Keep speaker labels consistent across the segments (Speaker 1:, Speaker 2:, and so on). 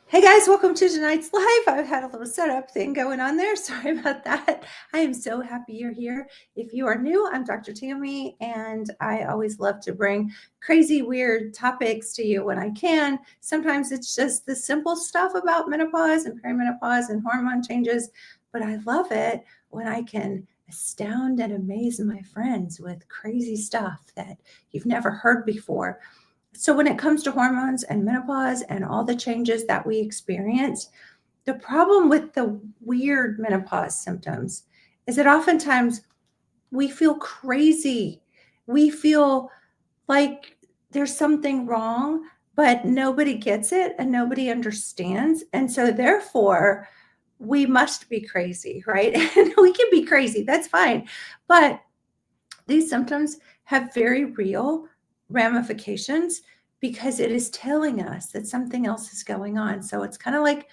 Speaker 1: Hey guys, welcome to tonight's live. I've had a little setup thing going on there. Sorry about that. I am so happy you're here. If you are new, I'm Dr. Tammy, and I always love to bring crazy, weird topics to you when I can. Sometimes it's just the simple stuff about menopause and perimenopause and hormone changes, but I love it when I can astound and amaze my friends with crazy stuff that you've never heard before. So when it comes to hormones and menopause and all the changes that we experience, the problem with the weird menopause symptoms is that oftentimes we feel crazy. We feel like there's something wrong, but nobody gets it and nobody understands. And so therefore, we must be crazy, right? And we can be crazy, that's fine. But these symptoms have very real ramifications because it is telling us that something else is going on. So it's kind of like,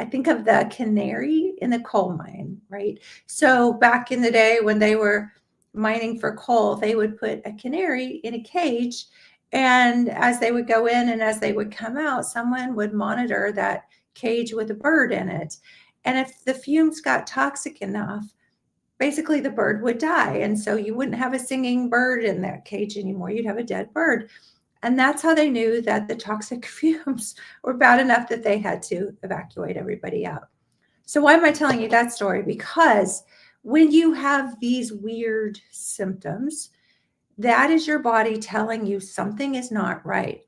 Speaker 1: I think of the canary in the coal mine, right? So back in the day when they were mining for coal, they would put a canary in a cage. And as they would go in and as they would come out, someone would monitor that cage with a bird in it. And if the fumes got toxic enough, basically the bird would die. And so you wouldn't have a singing bird in that cage anymore. You'd have a dead bird. And that's how they knew that the toxic fumes were bad enough that they had to evacuate everybody out. So why am I telling you that story? Because when you have these weird symptoms, that is your body telling you something is not right.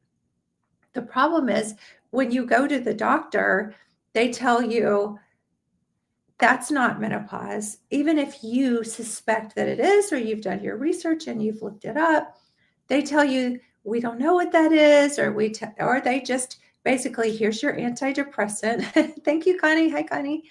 Speaker 1: The problem is when you go to the doctor, they tell you, that's not menopause. Even if you suspect that it is, or you've done your research and you've looked it up, they tell you, we don't know what that is, or or they just basically, here's your antidepressant. Thank you, Connie. Hi, Connie.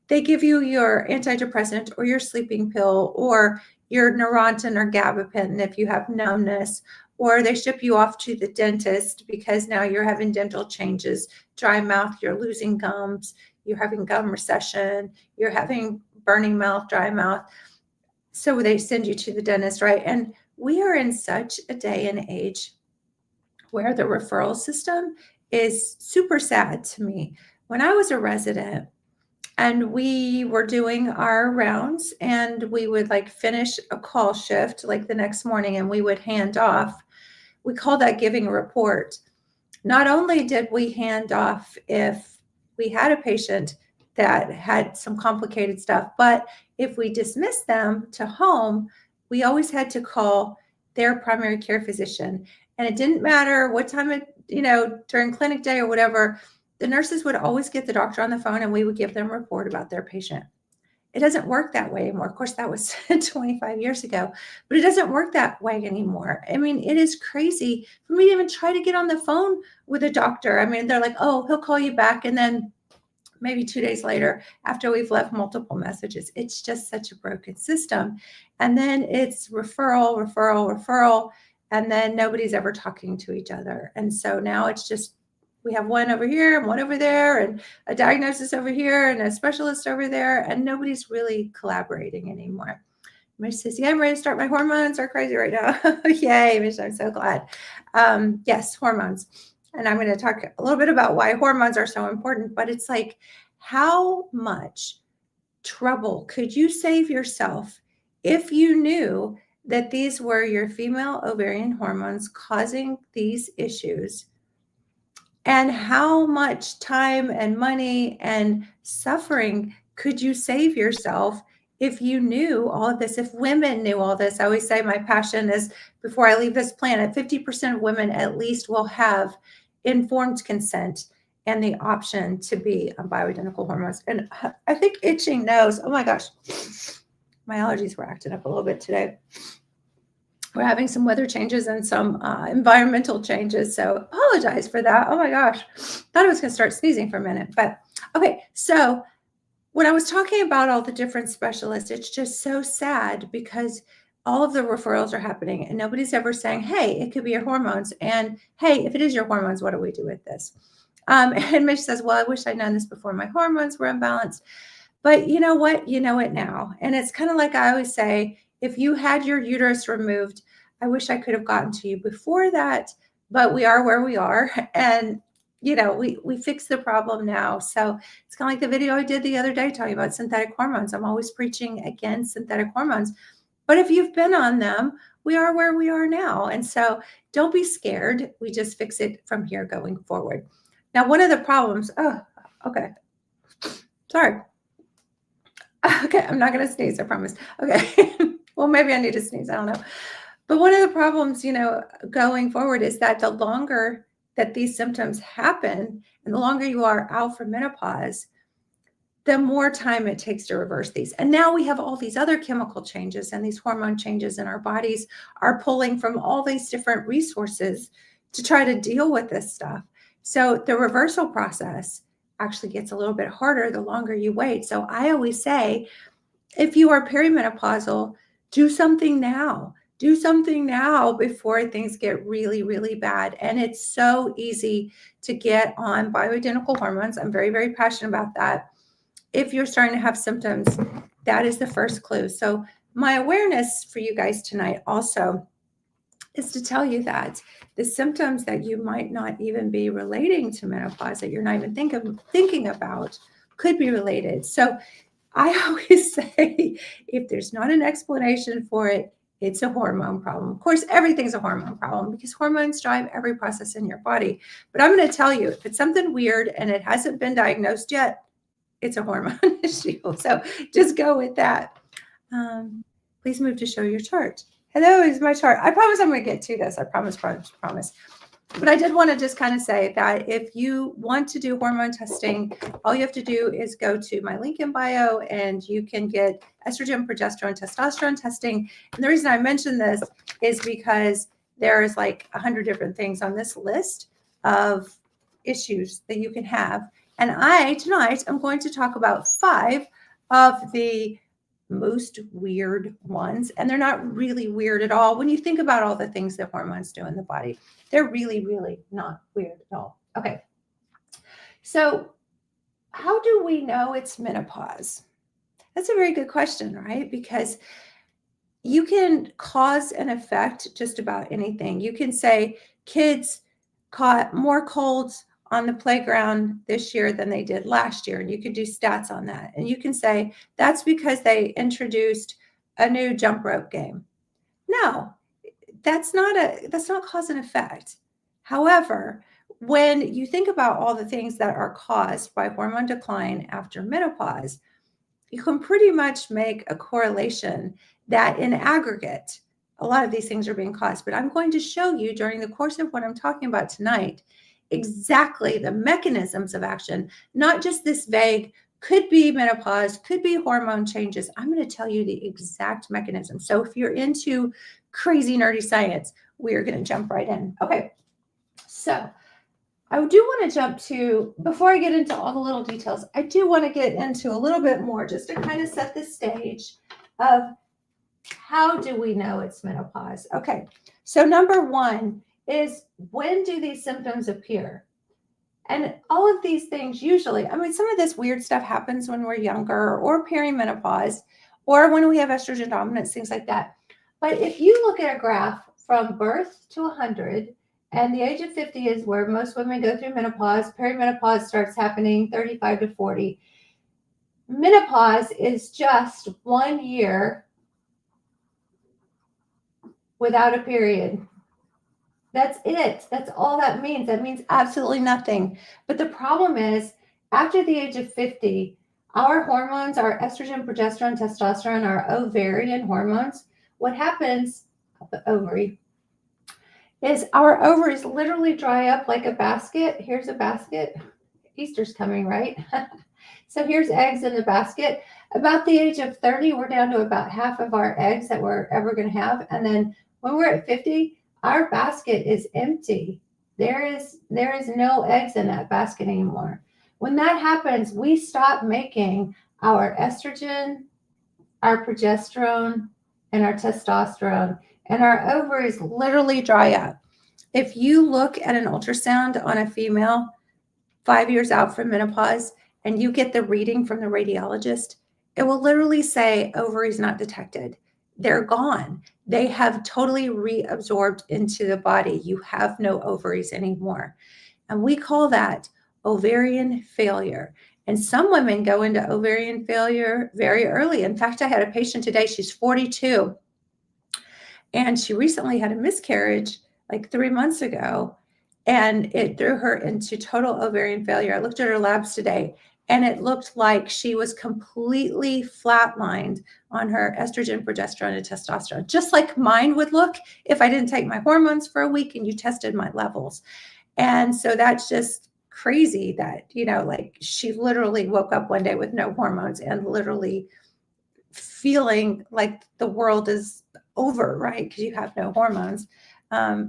Speaker 1: They give you your antidepressant or your sleeping pill or your Neurontin or gabapentin if you have numbness, or they ship you off to the dentist because now you're having dental changes, dry mouth, you're losing gums, you're having gum recession, you're having burning mouth, dry mouth. So they send you to the dentist, right? And we are in such a day and age where the referral system is super sad to me. When I was a resident, and we were doing our rounds and we would like finish a call shift like the next morning and we would hand off. We call that giving a report. Not only did we hand off if we had a patient that had some complicated stuff, but if we dismissed them to home, we always had to call their primary care physician. And it didn't matter what time during clinic day or whatever, the nurses would always get the doctor on the phone and we would give them a report about their patient. It doesn't work that way anymore. Of course, that was 25 years ago, but it doesn't work that way anymore. I mean, it is crazy for me to even try to get on the phone with a doctor. I mean, they're like, oh, he'll call you back. And then maybe 2 days later, after we've left multiple messages, it's just such a broken system. And then it's referral, referral, referral. And then nobody's ever talking to each other. And so now it's just, we have one over here and one over there and a diagnosis over here and a specialist over there, and nobody's really collaborating anymore. Mish says, yeah, I'm ready to start. My hormones are crazy right now. Yay, Mish, I'm so glad. Yes, hormones. And I'm going to talk a little bit about why hormones are so important, but it's like, how much trouble could you save yourself if you knew that these were your female ovarian hormones causing these issues? And how much time and money and suffering could you save yourself if you knew all of this, if women knew all this? I always say my passion is, before I leave this planet, 50% of women at least will have informed consent and the option to be on bioidentical hormones. And I think itching knows, oh my gosh, my allergies were acting up a little bit today. We're having some weather changes and some environmental changes. So apologize for that. Oh my gosh. Thought I was going to start sneezing for a minute. But okay. So when I was talking about all the different specialists, it's just so sad because all of the referrals are happening and nobody's ever saying, hey, it could be your hormones. And hey, if it is your hormones, what do we do with this? And Mitch says, well, I wish I'd known this before my hormones were imbalanced. But you know what? You know it now. And it's kind of like I always say, if you had your uterus removed, I wish I could have gotten to you before that, but we are where we are. And we fix the problem now. So it's kind of like the video I did the other day talking about synthetic hormones. I'm always preaching against synthetic hormones. But if you've been on them, we are where we are now. And so don't be scared. We just fix it from here going forward. Now, one of the problems, okay. Sorry. Okay, I'm not going to sneeze, I promise. Okay. Well, maybe I need to sneeze. I don't know. But one of the problems, going forward is that the longer that these symptoms happen and the longer you are out from menopause, the more time it takes to reverse these. And now we have all these other chemical changes and these hormone changes in our bodies are pulling from all these different resources to try to deal with this stuff. So the reversal process actually gets a little bit harder the longer you wait. So I always say, if you are perimenopausal, do something now. Do something now before things get really, really bad. And it's so easy to get on bioidentical hormones. I'm very, very passionate about that. If you're starting to have symptoms, that is the first clue. So my awareness for you guys tonight also is to tell you that the symptoms that you might not even be relating to menopause, that you're not even thinking about, could be related. So I always say, if there's not an explanation for it, it's a hormone problem. Of course, everything's a hormone problem because hormones drive every process in your body. But I'm going to tell you, if it's something weird and it hasn't been diagnosed yet, it's a hormone issue. So just go with that. Please move to show your chart. Hello, is my chart. I promise I'm going to get to this. I promise. But I did want to just kind of say that if you want to do hormone testing, all you have to do is go to my link in bio and you can get estrogen, progesterone, testosterone testing. And the reason I mention this is because there's like 100 different things on this list of issues that you can have. And tonight, I'm going to talk about 5 of the most weird ones. And they're not really weird at all. When you think about all the things that hormones do in the body, they're really, really not weird at all. Okay. So how do we know it's menopause? That's a very good question, right? Because you can cause and affect just about anything. You can say kids caught more colds on the playground this year than they did last year. And you could do stats on that. And you can say that's because they introduced a new jump rope game. No, that's not cause and effect. However, when you think about all the things that are caused by hormone decline after menopause, you can pretty much make a correlation that in aggregate, a lot of these things are being caused. But I'm going to show you during the course of what I'm talking about tonight exactly the mechanisms of action, not just this vague, could be menopause, could be hormone changes. I'm going to tell you the exact mechanism. So if you're into crazy nerdy science, we're going to jump right in. Okay. So I do want to jump to, before I get into all the little details, I do want to get into a little bit more just to kind of set the stage of how do we know it's menopause? Okay. So number 1 is, when do these symptoms appear? And all of these things usually, some of this weird stuff happens when we're younger or perimenopause or when we have estrogen dominance, things like that. But if you look at a graph from birth to 100, and the age of 50 is where most women go through menopause, perimenopause starts happening 35 to 40. Menopause is just 1 year without a period. That's it. That's all that means. That means absolutely nothing. But the problem is, after the age of 50, our hormones, our estrogen, progesterone, testosterone, our ovarian hormones, what happens at the ovary is our ovaries literally dry up like a basket. Here's a basket. Easter's coming, right? So here's eggs in the basket. About the age of 30, we're down to about half of our eggs that we're ever going to have. And then when we're at 50, our basket is empty. There is no eggs in that basket anymore. When that happens, we stop making our estrogen, our progesterone, and our testosterone, and our ovaries literally dry up. If you look at an ultrasound on a female 5 years out from menopause and you get the reading from the radiologist, it will literally say ovaries not detected. They're gone. They have totally reabsorbed into the body. You have no ovaries anymore. And we call that ovarian failure. And some women go into ovarian failure very early. In fact, I had a patient today, she's 42, and she recently had a miscarriage like 3 months ago, and it threw her into total ovarian failure. I looked at her labs today, and it looked like she was completely flatlined on her estrogen, progesterone, and testosterone, just like mine would look if I didn't take my hormones for a week and you tested my levels. And so that's just crazy that, like she literally woke up one day with no hormones and literally feeling like the world is over, right? Because you have no hormones.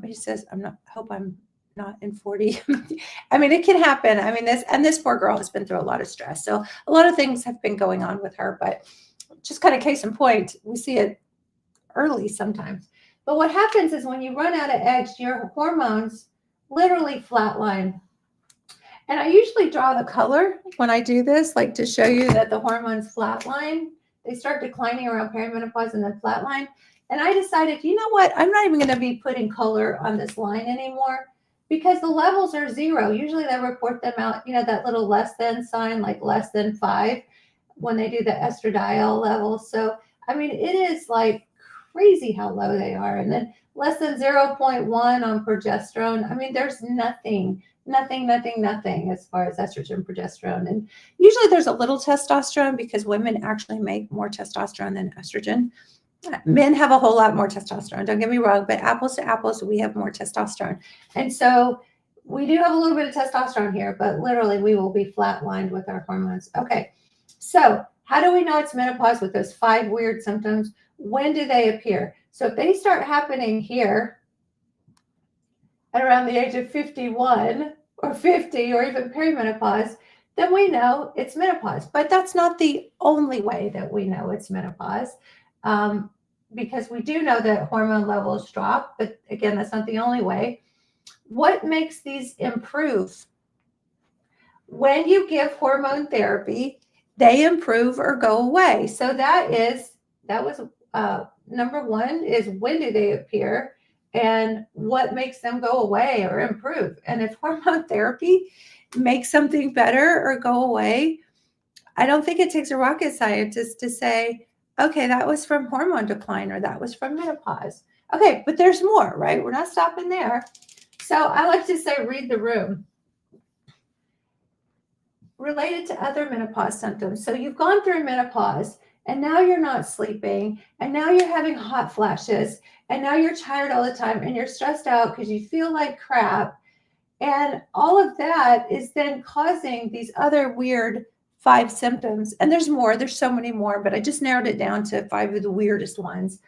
Speaker 1: He says, hope I'm not in 40. I mean, it can happen. I mean, this poor girl has been through a lot of stress. So a lot of things have been going on with her, but just kind of case in point, we see it early sometimes. But what happens is when you run out of eggs, your hormones literally flatline. And I usually draw the color when I do this, like to show you that the hormones flatline. They start declining around perimenopause and then flatline. And I decided, you know what? I'm not even going to be putting color on this line anymore because the levels are 0. Usually they report them out, that little less than sign, like less than 5 when they do the estradiol levels. So, I mean, it is like crazy how low they are. And then less than 0.1 on progesterone. I mean, there's nothing as far as estrogen, progesterone. And usually there's a little testosterone because women actually make more testosterone than estrogen. Men have a whole lot more testosterone, don't get me wrong, but apples to apples, we have more testosterone. And so we do have a little bit of testosterone here, but literally we will be flatlined with our hormones. Okay, so how do we know it's menopause with those 5 weird symptoms? When do they appear? So if they start happening here at around the age of 51 or 50 or even perimenopause, then we know it's menopause. But that's not the only way that we know it's menopause, because we do know that hormone levels drop. But again, that's not the only way. What makes these improve? When you give hormone therapy, they improve or go away. So that was number 1 is when do they appear and what makes them go away or improve. And if hormone therapy makes something better or go away, I don't think it takes a rocket scientist to say, okay, that was from hormone decline or that was from menopause. Okay, but there's more, right? We're not stopping there. So I like to say, read the room. Related to other menopause symptoms. So you've gone through menopause and now you're not sleeping and now you're having hot flashes and now you're tired all the time and you're stressed out because you feel like crap. And all of that is then causing these other weird 5 symptoms. And there's more, there's so many more, but I just narrowed it down to 5 of the weirdest ones.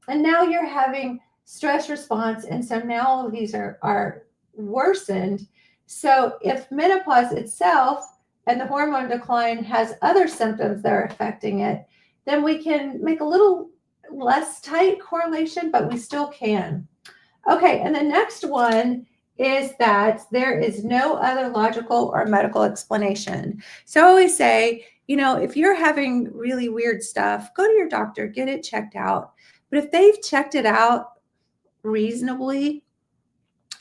Speaker 1: And now you're having stress response. And so now all of these are worsened. So if menopause itself and the hormone decline has other symptoms that are affecting it, then we can make a little less tight correlation, but we still can. Okay, and the next one is that there is no other logical or medical explanation. So I always say, if you're having really weird stuff, go to your doctor, get it checked out. But if they've checked it out reasonably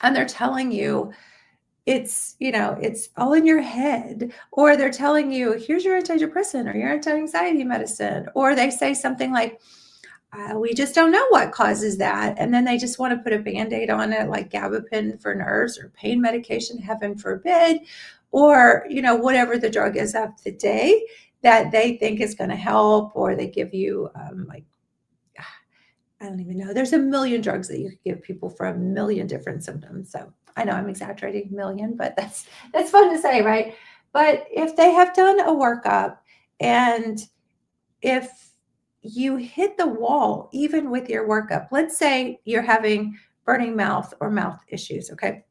Speaker 1: and they're telling you it's all in your head, or they're telling you, here's your antidepressant or your anti-anxiety medicine, or they say something like, we just don't know what causes that. And then they just want to put a Band-Aid on it, like gabapentin for nerves or pain medication, heaven forbid, or, whatever the drug is of the day that they think is going to help, or they give you I don't even know. There's a million drugs that you could give people for a million different symptoms. So I know I'm exaggerating million, but that's fun to say, right? But if they have done a workup and if you hit the wall, even with your workup, let's say you're having burning mouth or mouth issues, okay?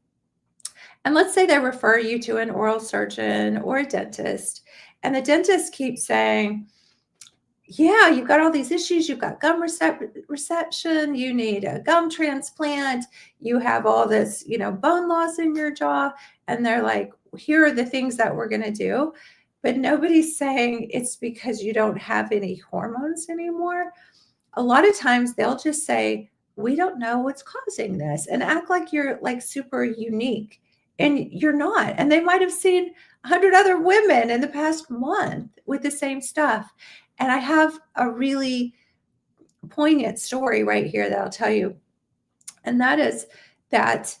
Speaker 1: And let's say they refer you to an oral surgeon or a dentist, and the dentist keeps saying, yeah, you've got all these issues. You've got gum reception. You need a gum transplant. You have all this, bone loss in your jaw. And they're like, here are the things that we're going to do. But nobody's saying it's because you don't have any hormones anymore. A lot of times they'll just say, we don't know what's causing this, and act like you're like super unique. and you're not. And they might have seen 100 other women in the past month with the same stuff. And I have a really poignant story right here that I'll tell you. And that is that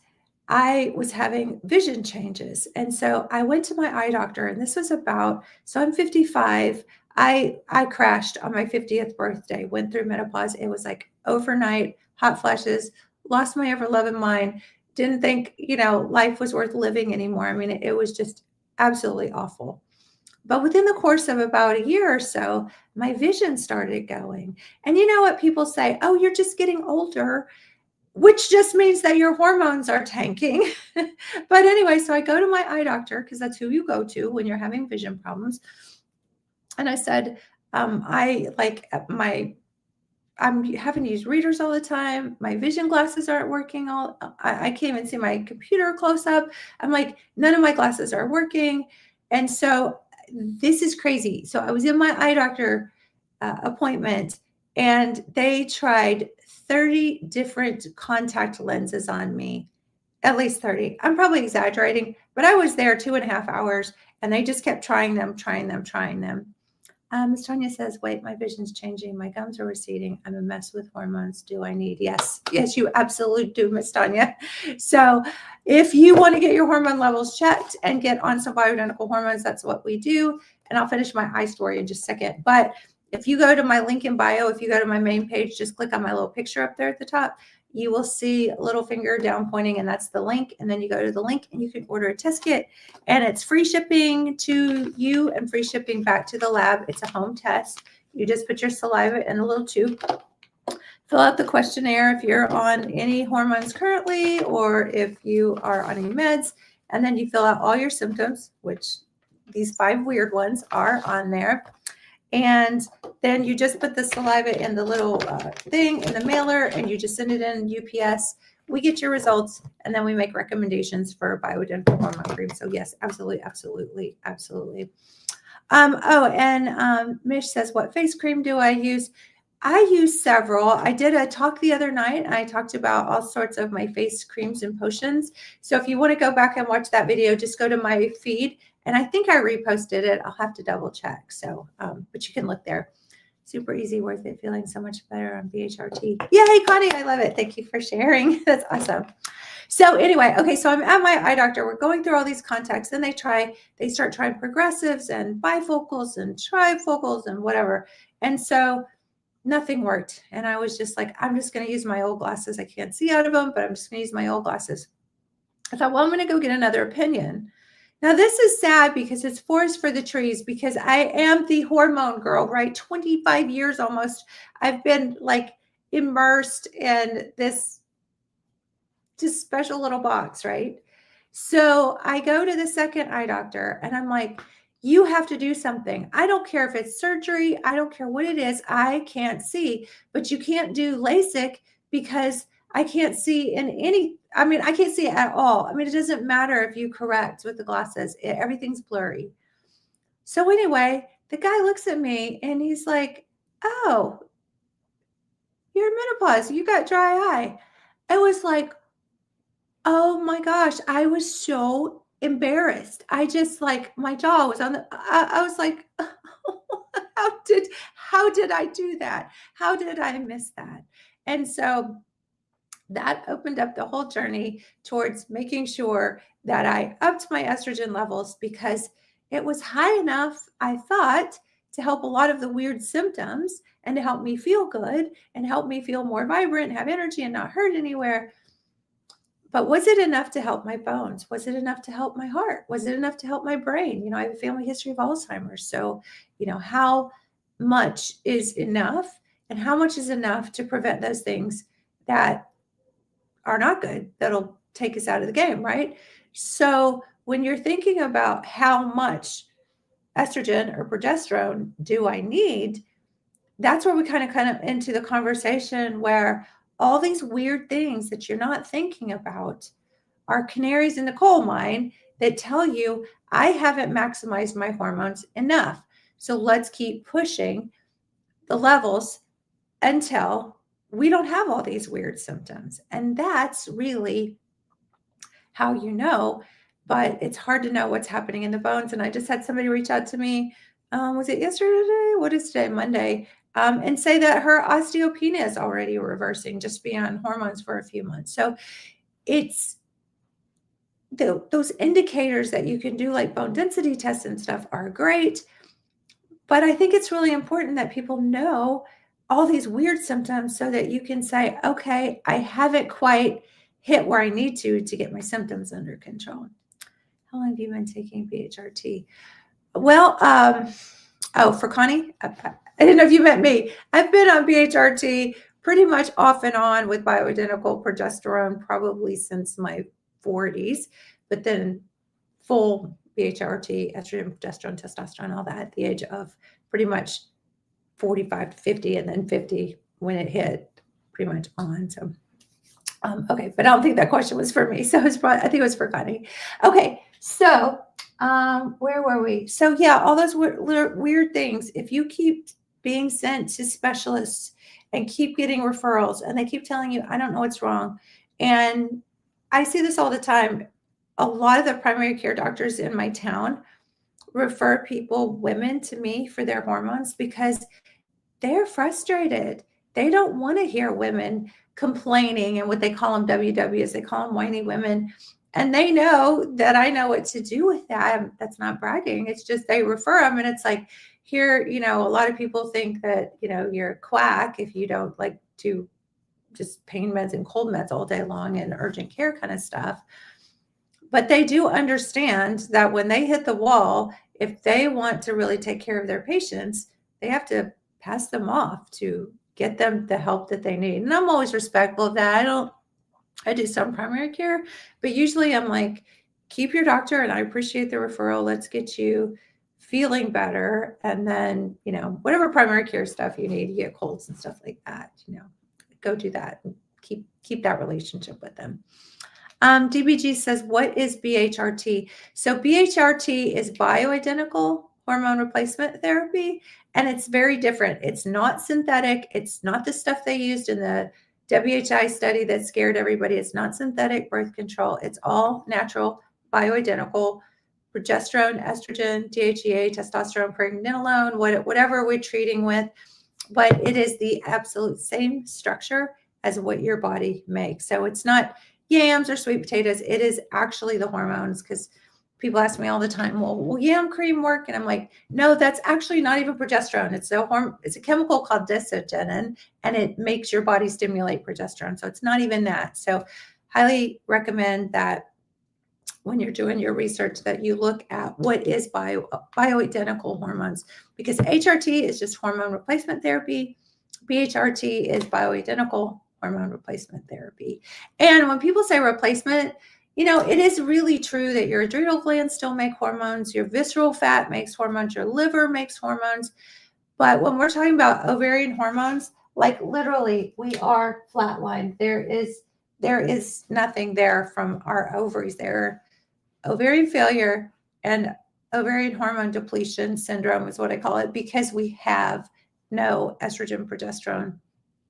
Speaker 1: I was having vision changes. And so I went to my eye doctor, and this was so I'm 55. I crashed on my 50th birthday, went through menopause. It was like overnight, hot flashes, lost my ever loving mind, didn't think, life was worth living anymore. I mean, it was just absolutely awful. But within the course of about a year or so, my vision started going. And you know what people say? Oh, you're just getting older, which just means that your hormones are tanking. But anyway, so I go to my eye doctor, because that's who you go to when you're having vision problems. And I said, I'm having to use readers all the time. My vision glasses aren't working. I can't even see my computer close up. I'm like, none of my glasses are working. And so this is crazy. So I was in my eye doctor appointment, and they tried 30 different contact lenses on me, at least 30. I'm probably exaggerating, but I was there 2.5 hours, and they just kept trying them. Miss Tanya says, wait, my vision's changing. My gums are receding. I'm a mess with hormones. Do I need? Yes, you absolutely do, Miss Tanya. So if you want to get your hormone levels checked and get on some bioidentical hormones, that's what we do. And I'll finish my eye story in just a second. But if you go to my link in bio, if you go to my main page, just click on my little picture up there at the top. You will see a little finger down pointing, and that's the link. And then you go to the link and you can order a test kit, and it's free shipping to you and free shipping back to the lab. It's a home test. You just put your saliva in a little tube, fill out the questionnaire if you're on any hormones currently or if you are on any meds, and then you fill out all your symptoms, which these 5 weird ones are on there. And then you just put the saliva in the little thing in the mailer, and you just send it in UPS. We get your results, and then we make recommendations for bioidentical hormone cream. So yes, absolutely. Mish says, what face cream do I use? I use several. I did a talk the other night. I talked about all sorts of my face creams and potions. So if you want to go back and watch that video, just go to my feed. And I think I reposted it. I'll have to double check. So, but you can look there. Super easy, worth it, feeling so much better on BHRT. Yay, Connie, I love it. Thank you for sharing. That's awesome. So anyway, okay, so I'm at my eye doctor. We're going through all these contacts. Then they start trying progressives and bifocals and trifocals and whatever. And so nothing worked. And I was just like, I'm just going to use my old glasses. I can't see out of them, but I'm just going to use my old glasses. I thought, well, I'm going to go get another opinion. Now, this is sad because it's forest for the trees, because I am the hormone girl, right? 25 years almost. I've been like immersed in this just special little box, right? So I go to the second eye doctor, and I'm like, you have to do something. I don't care if it's surgery. I don't care what it is. I can't see, but you can't do LASIK because I can't see I can't see at all. I mean, it doesn't matter if you correct with the glasses. Everything's blurry. So anyway, the guy looks at me and he's like, oh, you're in menopause. You got dry eye. I was like, oh my gosh, I was so embarrassed. I just like, my jaw was I was like, how did I do that? How did I miss that? And so that opened up the whole journey towards making sure that I upped my estrogen levels, because it was high enough, I thought, to help a lot of the weird symptoms and to help me feel good and help me feel more vibrant, have energy, and not hurt anywhere. But was it enough to help my bones? Was it enough to help my heart? Was it enough to help my brain? I have a family history of Alzheimer's. So, how much is enough, and how much is enough to prevent those things that are not good, that'll take us out of the game, right? So when you're thinking about how much estrogen or progesterone do I need, that's where we kind of into the conversation where all these weird things that you're not thinking about are canaries in the coal mine that tell you, I haven't maximized my hormones enough. So let's keep pushing the levels until we don't have all these weird symptoms. And that's really how you know but it's hard to know what's happening in the bones. And I just had somebody reach out to me, was it yesterday? What is today? Monday. And say that her osteopenia is already reversing just being on hormones for a few months. So it's those indicators that you can do, like bone density tests and stuff, are great. But I think it's really important that people know all these weird symptoms so that you can say, okay, I haven't quite hit where I need to get my symptoms under control. How long have you been taking BHRT? Well, for Connie, I didn't know if you meant me. I've been on BHRT pretty much off and on with bioidentical progesterone probably since my 40s, but then full BHRT, estrogen, progesterone, testosterone, all that at the age of pretty much 45 to 50, and then 50 when it hit pretty much on. So, okay, but I don't think that question was for me. So I think it was for Connie. Okay, so where were we? So yeah, all those weird things. If you keep being sent to specialists and keep getting referrals and they keep telling you, I don't know what's wrong. And I see this all the time. A lot of the primary care doctors in my town refer women to me for their hormones because they're frustrated. They don't want to hear women complaining and what they call them WWs. They call them whiny women. And they know that I know what to do with that. That's not bragging. It's just they refer them. And it's like, here, a lot of people think that, you're a quack if you don't like to just pain meds and cold meds all day long and urgent care kind of stuff. But they do understand that when they hit the wall, if they want to really take care of their patients, they have to pass them off to get them the help that they need. And I'm always respectful of that. I do some primary care, but usually I'm like, keep your doctor and I appreciate the referral. Let's get you feeling better. And then, whatever primary care stuff you need, you get colds and stuff like that, go do that and keep that relationship with them. DBG says, what is BHRT? So BHRT is bioidentical hormone replacement therapy, and it's very different. It's not synthetic. It's not the stuff they used in the WHI study that scared everybody. It's not synthetic birth control. It's all natural, bioidentical, progesterone, estrogen, DHEA, testosterone, pregnenolone, whatever we're treating with. But it is the absolute same structure as what your body makes. So it's not yams or sweet potatoes. It is actually the hormones, because people ask me all the time, well, will yam cream work? And I'm like, no, that's actually not even progesterone. It's a chemical called digestion, and it makes your body stimulate progesterone. So it's not even that. So highly recommend that when you're doing your research that you look at what is bioidentical hormones, because HRT is just hormone replacement therapy. BHRT is bioidentical hormone replacement therapy. And when people say replacement, it is really true that your adrenal glands still make hormones, your visceral fat makes hormones, your liver makes hormones. But when we're talking about ovarian hormones, like literally we are flatlined. There is nothing there from our ovaries. There, ovarian failure and ovarian hormone depletion syndrome is what I call it, because we have no estrogen, progesterone,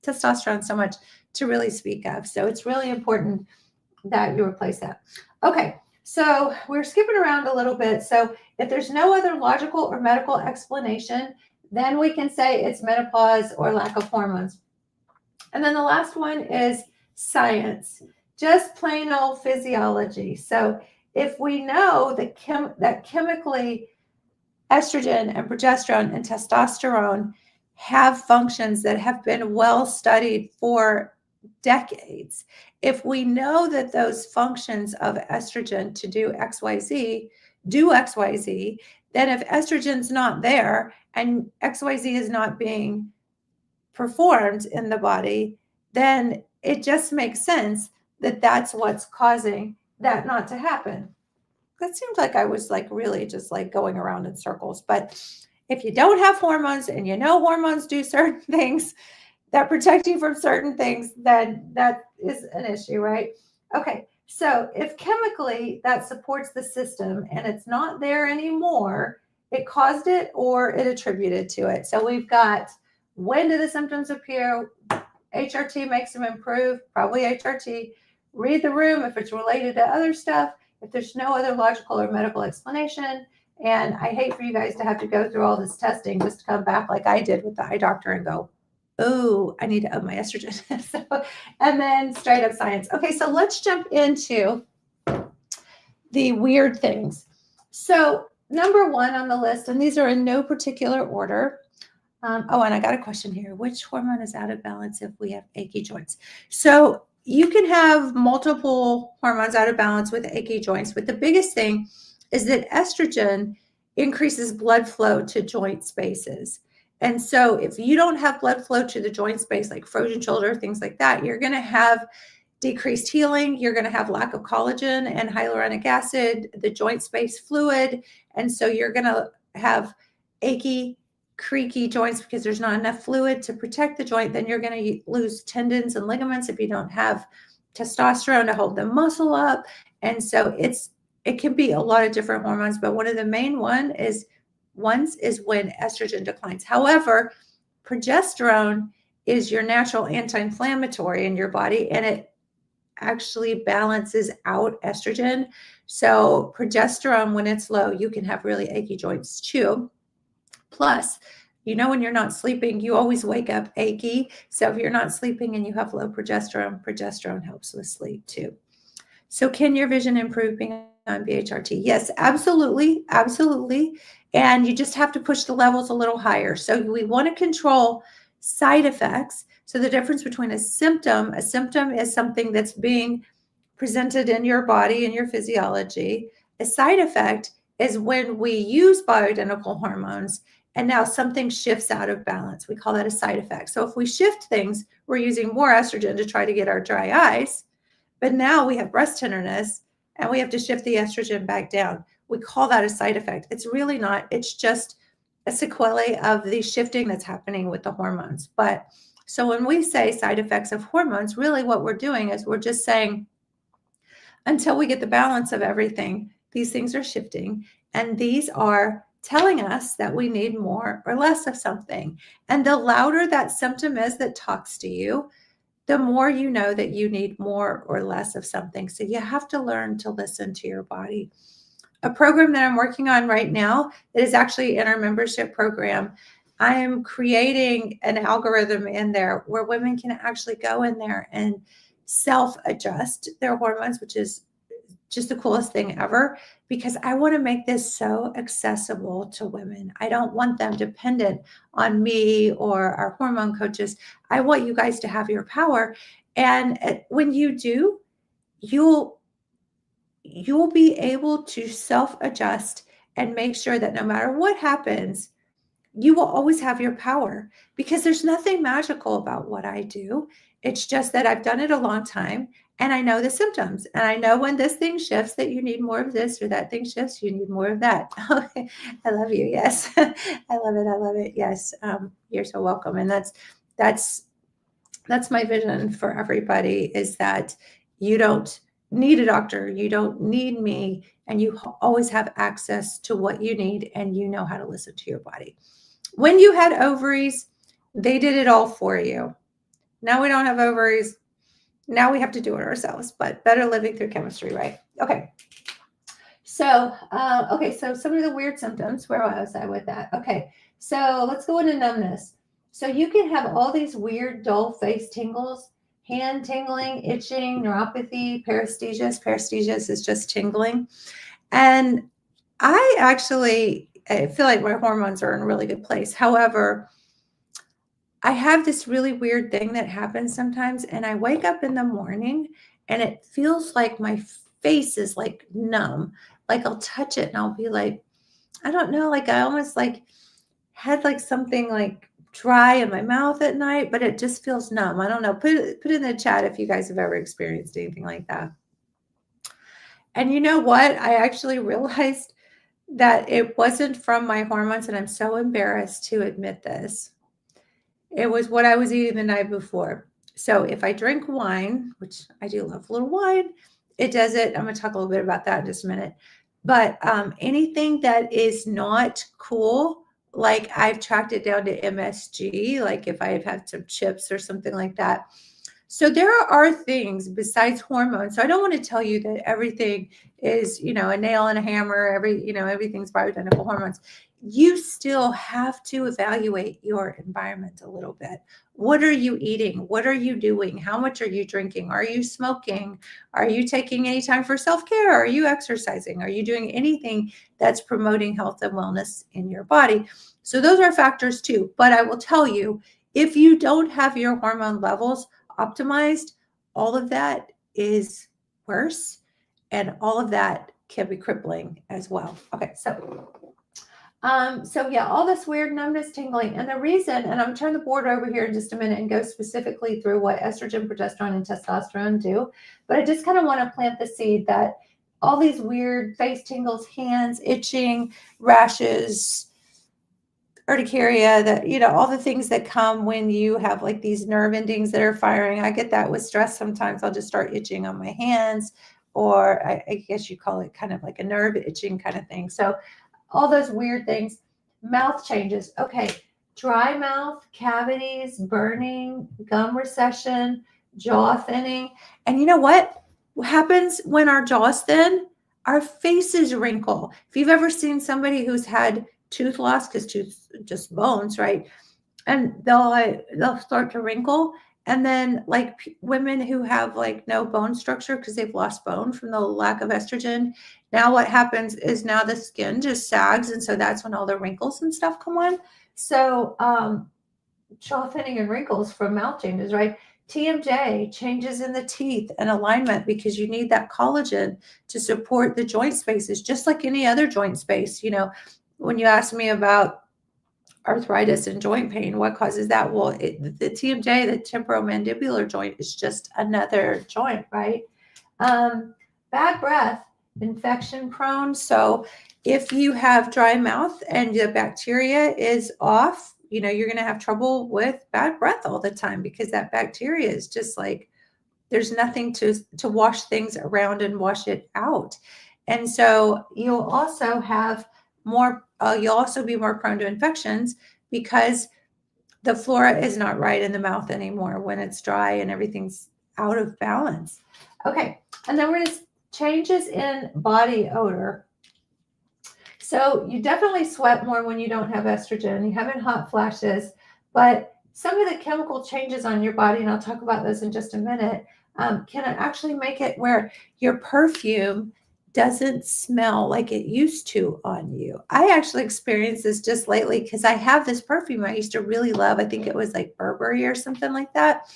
Speaker 1: testosterone so much to really speak of. So it's really important that you replace that. Okay, so we're skipping around a little bit. So if there's no other logical or medical explanation, then we can say it's menopause or lack of hormones. And then the last one is science, just plain old physiology. So if we know that chemically estrogen and progesterone and testosterone have functions that have been well studied for decades, if we know that those functions of estrogen to do XYZ, then if estrogen's not there and XYZ is not being performed in the body, then it just makes sense that that's what's causing that not to happen. That seems like I was really just going around in circles. But if you don't have hormones and hormones do certain things that protect you from certain things, then that is an issue, right? Okay, so if chemically that supports the system and it's not there anymore, it caused it or it attributed to it. So we've got, when do the symptoms appear? HRT makes them improve, probably HRT. Read the room if it's related to other stuff. if there's no other logical or medical explanation, and I hate for you guys to have to go through all this testing just to come back like I did with the eye doctor and go, oh, I need to up my estrogen. And then straight up science. Okay, so let's jump into the weird things. So number one on the list, and these are in no particular order. And I got a question here. Which hormone is out of balance if we have achy joints? So you can have multiple hormones out of balance with achy joints, but the biggest thing is that estrogen increases blood flow to joint spaces. And so if you don't have blood flow to the joint space, like frozen shoulder, things like that, you're going to have decreased healing. You're going to have lack of collagen and hyaluronic acid, the joint space fluid. And so you're going to have achy, creaky joints because there's not enough fluid to protect the joint. Then you're going to lose tendons and ligaments if you don't have testosterone to hold the muscle up. And so it can be a lot of different hormones, but one of the main ones is when estrogen declines. However, progesterone is your natural anti-inflammatory in your body, and it actually balances out estrogen. So progesterone, when it's low, you can have really achy joints too. Plus, when you're not sleeping, you always wake up achy. So if you're not sleeping and you have low progesterone, progesterone helps with sleep too. So can your vision improve being on BHRT? Yes, absolutely. Absolutely. And you just have to push the levels a little higher. So we want to control side effects. So the difference between a symptom is something that's being presented in your body and your physiology. A side effect is when we use bioidentical hormones and now something shifts out of balance. We call that a side effect. So if we shift things, we're using more estrogen to try to get our dry eyes, but now we have breast tenderness and we have to shift the estrogen back down. We call that a side effect. It's really not. It's just a sequelae of the shifting that's happening with the hormones. But so when we say side effects of hormones, really what we're doing is we're just saying, until we get the balance of everything, these things are shifting, and these are telling us that we need more or less of something. And the louder that symptom is that talks to you, the more you know that you need more or less of something. So you have to learn to listen to your body. A program that I'm working on right now that is actually in our membership program, I am creating an algorithm in there where women can actually go in there and self-adjust their hormones, which is just the coolest thing ever, because I want to make this so accessible to women. I don't want them dependent on me or our hormone coaches. I want you guys to have your power. And when you do, you'll be able to self-adjust and make sure that no matter what happens, you will always have your power, because there's nothing magical about what I do. It's just that I've done it a long time and I know the symptoms, and I know when this thing shifts that you need more of this, or that thing shifts, you need more of that. I love you. Yes. I love it. I love it. Yes. You're so welcome. And that's my vision for everybody, is that you don't need a doctor. You don't need me, and you always have access to what you need, and you know how to listen to your body. When you had ovaries, they did it all for you. Now we don't have ovaries. Now we have to do it ourselves, but better living through chemistry, right? Okay. So, so some of the weird symptoms, where was I with that? Okay. So let's go into numbness. So you can have all these weird, dull face tingles, hand tingling, itching, neuropathy, paresthesias. Paresthesias is just tingling. And I feel like my hormones are in a really good place. However, I have this really weird thing that happens sometimes, and I wake up in the morning and it feels like my face is like numb. Like I'll touch it and I'll be like, I don't know, like I almost like had like something like dry in my mouth at night, but it just feels numb. I don't know. Put it in the chat if you guys have ever experienced anything like that. And you know what? I actually realized that it wasn't from my hormones, and I'm so embarrassed to admit this. It was what I was eating the night before. So if I drink wine, which I do love a little wine, it does it. I'm going to talk a little bit about that in just a minute. But anything that is not cool, like I've tracked it down to MSG, like if I've had some chips or something like that, So there are things besides hormones. So I don't want to tell you that everything is, a nail and a hammer, everything's bioidentical hormones. You still have to evaluate your environment a little bit. What are you eating? What are you doing? How much are you drinking? Are you smoking? Are you taking any time for self-care? Are you exercising? Are you doing anything that's promoting health and wellness in your body? So those are factors too. But I will tell you, if you don't have your hormone levels optimized, all of that is worse, and all of that can be crippling as well. Okay, so yeah, all this weird numbness, tingling, and the reason, and I'm turn the board over here in just a minute and go specifically through what estrogen, progesterone, and testosterone do, but I just kind of want to plant the seed that all these weird face tingles, hands itching, rashes, urticaria, that all the things that come when you have like these nerve endings that are firing. I get that with stress sometimes. I'll just start itching on my hands, or I guess you call it kind of like a nerve itching kind of thing. So all those weird things. Mouth changes. Okay, dry mouth, cavities, burning, gum recession, jaw thinning. And you know what happens when our jaws thin? Our faces wrinkle. If you've ever seen somebody who's had tooth loss, because tooth just bones, right? And they'll start to wrinkle. And then like women who have like no bone structure because they've lost bone from the lack of estrogen, now what happens is now the skin just sags, and so that's when all the wrinkles and stuff come on. So jaw thinning and wrinkles from mouth changes, right? TMJ, changes in the teeth and alignment, because you need that collagen to support the joint spaces, just like any other joint space. When you ask me about arthritis and joint pain, what causes that? Well, the TMJ, the temporomandibular joint, is just another joint, right? Bad breath, infection prone. So if you have dry mouth and the bacteria is off, you're going to have trouble with bad breath all the time, because that bacteria is just like, there's nothing to wash things around and wash it out. And so you'll also have you'll also be more prone to infections, because the flora is not right in the mouth anymore when it's dry and everything's out of balance. Okay, and then we're going to changes in body odor. So you definitely sweat more when you don't have estrogen. You having hot flashes, but some of the chemical changes on your body, and I'll talk about those in just a minute, can actually make it where your perfume doesn't smell like it used to on you. I actually experienced this just lately, because I have this perfume I used to really love. I think it was like Burberry or something like that.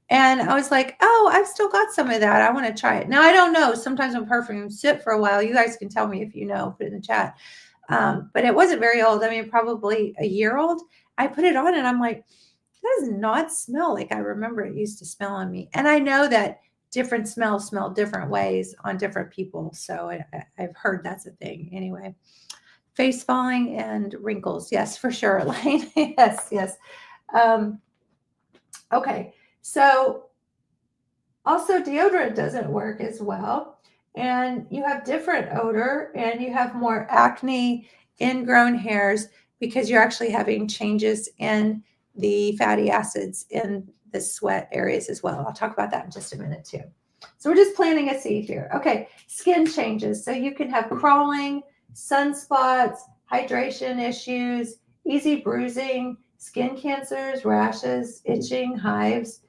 Speaker 1: And I was like, oh, I've still got some of that. I want to try it. Now, I don't know. Sometimes when perfumes sit for a while, you guys can tell me if you know, put it in the chat. But it wasn't very old. I mean, probably a year old. I put it on and I'm like, that does not smell like I remember it used to smell on me. And I know that different smells smell different ways on different people. So I've heard that's a thing. Anyway, face falling and wrinkles. Yes, for sure, Elaine. Yes. Okay. So also deodorant doesn't work as well. And you have different odor, and you have more acne, ingrown hairs, because you're actually having changes in the fatty acids in the sweat areas as well. I'll talk about that in just a minute too. So we're just planting a seed here. Okay, skin changes. So you can have crawling, sunspots, hydration issues, easy bruising, skin cancers, rashes, itching, hives.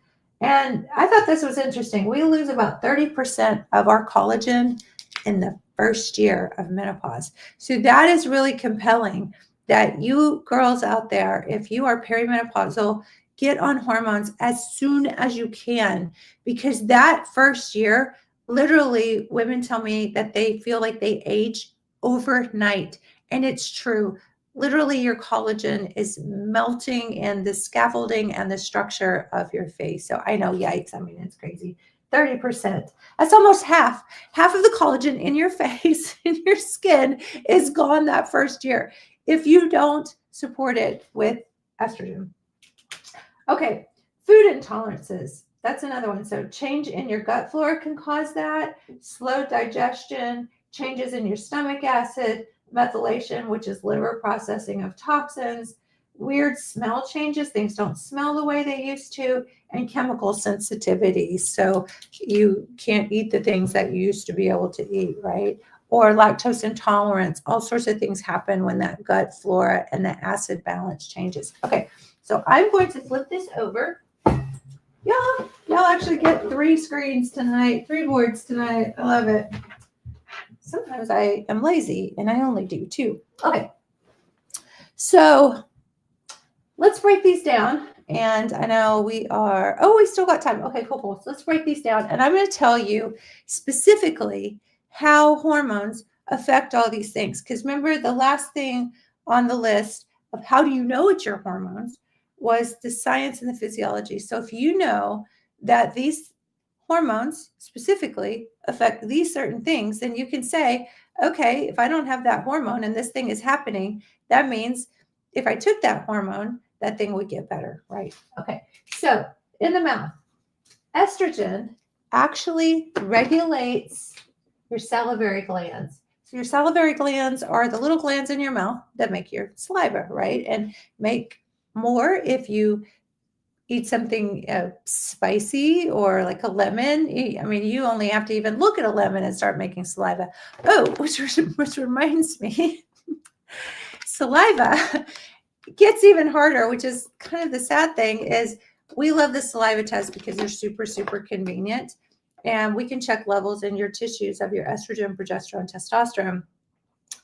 Speaker 1: And I thought this was interesting. We lose about 30% of our collagen in the first year of menopause. So that is really compelling, that you girls out there, if you are perimenopausal, get on hormones as soon as you can, because that first year, literally, women tell me that they feel like they age overnight. And it's true. Literally, your collagen is melting in the scaffolding and the structure of your face. So I know, yikes. I mean, it's crazy. 30%. That's almost half. Half of the collagen in your face, in your skin, is gone that first year if you don't support it with estrogen. Okay, food intolerances. That's another one. So change in your gut flora can cause that. Slow digestion, changes in your stomach acid, methylation, which is liver processing of toxins, weird smell changes. Things don't smell the way they used to, and chemical sensitivity. So you can't eat the things that you used to be able to eat, right? Or lactose intolerance. All sorts of things happen when that gut flora and the acid balance changes. Okay, so I'm going to flip this over. Y'all actually get 3 screens tonight, 3 boards tonight. I love it. Sometimes I am lazy and I only do 2. Okay, so let's break these down. And I know we still got time. Okay, cool. So let's break these down. And I'm going to tell you specifically how hormones affect all these things. Because remember, the last thing on the list of how do you know it's your hormones was the science and the physiology. So if you know that these hormones specifically affect these certain things, then you can say, okay, if I don't have that hormone and this thing is happening, that means if I took that hormone, that thing would get better, right? Okay, so in the mouth, estrogen actually regulates your salivary glands. So your salivary glands are the little glands in your mouth that make your saliva, right? And make more if you eat something spicy or like a lemon. I mean, you only have to even look at a lemon and start making saliva. Oh, which reminds me, saliva gets even harder, which is kind of the sad thing, is we love the saliva test because they're super, super convenient. And we can check levels in your tissues of your estrogen, progesterone, testosterone.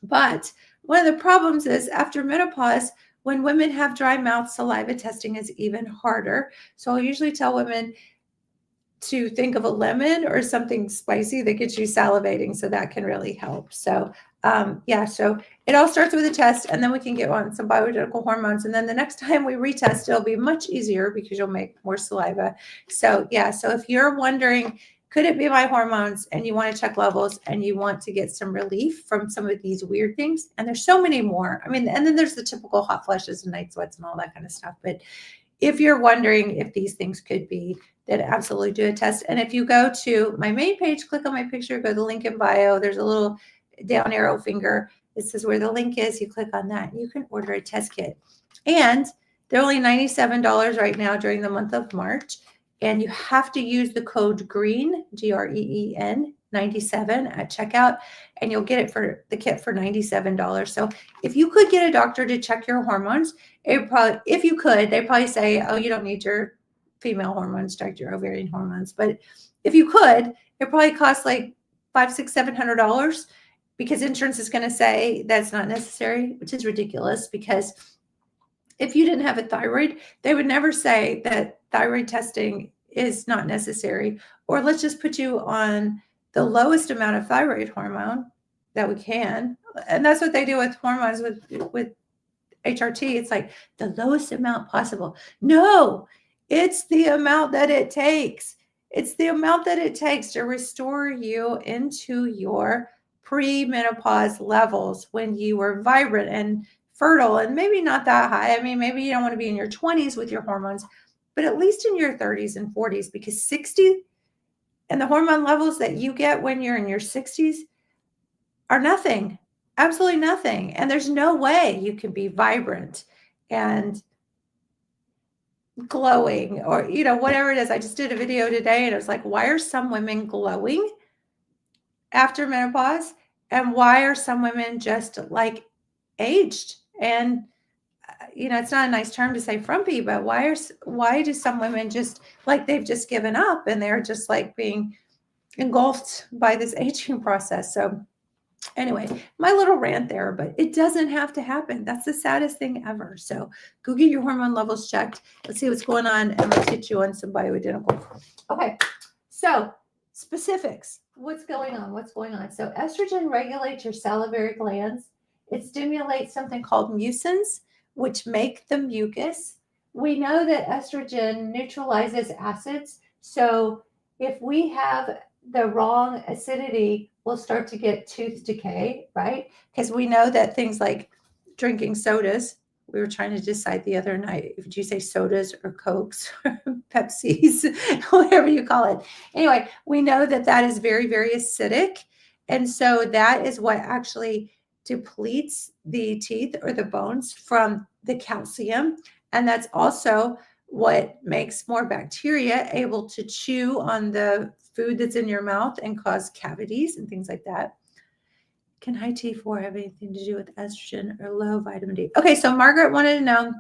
Speaker 1: But one of the problems is after menopause, when women have dry mouth, saliva testing is even harder. So I'll usually tell women to think of a lemon or something spicy that gets you salivating. So that can really help. So so it all starts with a test, and then we can get on some bioidentical hormones. And then the next time we retest, it'll be much easier because you'll make more saliva. So so if you're wondering, could it be my hormones, and you want to check levels and you want to get some relief from some of these weird things, and there's so many more. I mean, and then there's the typical hot flushes and night sweats and all that kind of stuff. But if you're wondering if these things could be, then absolutely do a test. And if you go to my main page, click on my picture, go to the link in bio, there's a little down arrow finger. It says where the link is. You click on that. You can order a test kit. And they're only $97 right now during the month of March. And you have to use the code GREEN, GREEN, 97 at checkout, and you'll get it for the kit for $97. So if you could get a doctor to check your hormones, they'd probably say, oh, you don't need your female hormones, check your ovarian hormones. But if you could, it probably costs like $500, $600, $700 because insurance is going to say that's not necessary, which is ridiculous because if you didn't have a thyroid, they would never say that thyroid testing is not necessary, or let's just put you on the lowest amount of thyroid hormone that we can. And that's what they do with hormones with HRT. It's like the lowest amount possible. No, it's the amount that it takes. It's the amount that it takes to restore you into your pre-menopause levels when you were vibrant and fertile, and maybe not that high. I mean, maybe you don't want to be in your 20s with your hormones, but at least in your 30s and 40s, because 60 and the hormone levels that you get when you're in your 60s are nothing, absolutely nothing. And there's no way you can be vibrant and glowing or, whatever it is. I just did a video today and it was like, why are some women glowing after menopause? And why are some women just like aged? And it's not a nice term to say frumpy, but why do some women just like they've just given up and they're just like being engulfed by this aging process? So anyway, my little rant there, but it doesn't have to happen. That's the saddest thing ever. So go get your hormone levels checked. Let's see what's going on, and let's get you on some bioidentical. Okay, so specifics. What's going on? So estrogen regulates your salivary glands. It stimulates something called mucins, which make the mucus. We know that estrogen neutralizes acids. So if we have the wrong acidity, we'll start to get tooth decay, right? Because we know that things like drinking sodas, we were trying to decide the other night, if you say sodas or Cokes or Pepsis, whatever you call it. Anyway, we know that that is very, very acidic. And so that is what actually depletes the teeth or the bones from the calcium, and that's also what makes more bacteria able to chew on the food that's in your mouth and cause cavities and things like that. Can high T4 have anything to do with estrogen or low vitamin D? Okay, so Margaret wanted to know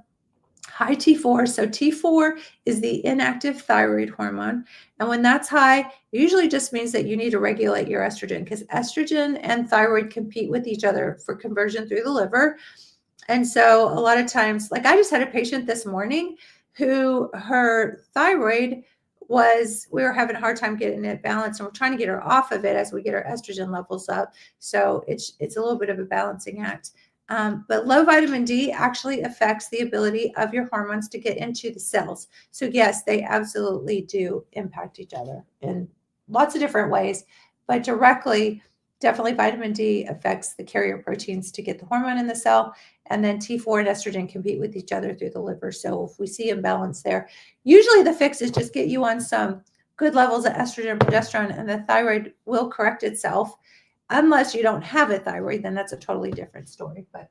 Speaker 1: high T4. So T4 is the inactive thyroid hormone. And when that's high, it usually just means that you need to regulate your estrogen, because estrogen and thyroid compete with each other for conversion through the liver. And so a lot of times, like I just had a patient this morning who her thyroid we were having a hard time getting it balanced, and we're trying to get her off of it as we get her estrogen levels up. So it's a little bit of a balancing act. But low vitamin D actually affects the ability of your hormones to get into the cells. So yes, they absolutely do impact each other in lots of different ways, but directly, definitely vitamin D affects the carrier proteins to get the hormone in the cell. And then T4 and estrogen compete with each other through the liver. So if we see imbalance there, usually the fix is just get you on some good levels of estrogen and progesterone, and the thyroid will correct itself. Unless you don't have a thyroid, then that's a totally different story. But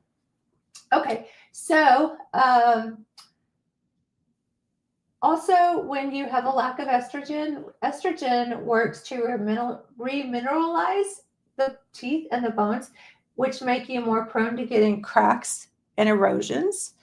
Speaker 1: okay, so also when you have a lack of estrogen, estrogen works to remineralize the teeth and the bones, which make you more prone to getting cracks and erosions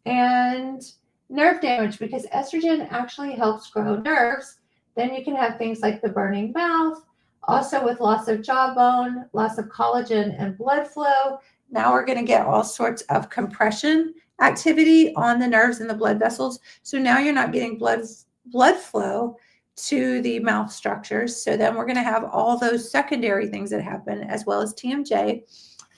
Speaker 1: and nerve damage, because estrogen actually helps grow nerves. Then you can have things like the burning mouth, also with loss of jawbone, loss of collagen and blood flow. Now we're going to get all sorts of compression activity on the nerves and the blood vessels. So now you're not getting blood flow to the mouth structures. So then we're going to have all those secondary things that happen, as well as TMJ.